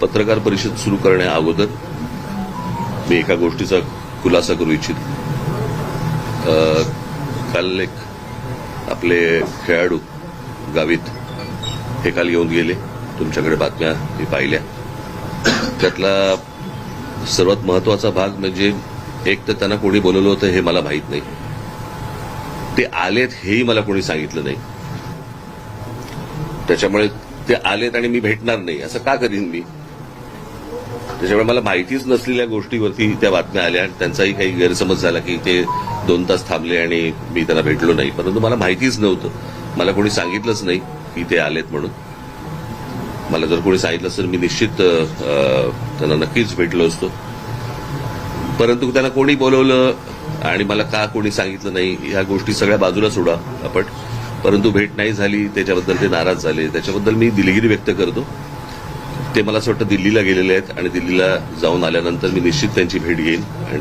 पत्रकार परिषद सुरू करण्या अगोदर मी एका गोष्टीचा खुलासा करू इच्छितो. काल एक आपले खेळाडू गावित हे काल येऊन गेले. तुमच्याकडे बातम्या मी पाहिल्या. त्यातला सर्वात महत्वाचा भाग म्हणजे एक तर त्यांना कोणी बोलवलं होतं हे मला माहीत नाही. ते आलेत हेही मला कोणी सांगितलं नाही. त्याच्यामुळे ते आलेत आणि मी भेटणार नाही असं का करीन मी? त्याच्यामुळे मला माहितीच नसलेल्या गोष्टीवरती त्या बातम्या आल्या आणि त्यांचाही काही गैरसमज झाला की ते 2 तास थांबले आणि मी त्यांना भेटलो नाही. परंतु मला माहितीच नव्हतं. मला कोणी सांगितलंच नाही की ते आलेत म्हणून. मला जर कोणी सांगितलं तर मी निश्चित त्यांना नक्कीच भेटलो असतो. परंतु त्यांना कोणी बोलवलं आणि मला का कोणी सांगितलं नाही ह्या गोष्टी सगळ्या बाजूला सोडा आपण. परंतु भेट नाही झाली त्याच्याबद्दल ते नाराज झाले. त्याच्याबद्दल मी दिलगिरी व्यक्त करतो. ते मला असं वाटतं दिल्लीला गेलेले आहेत आणि दिल्लीला जाऊन आल्यानंतर मी निश्चित त्यांची भेट घेईन आणि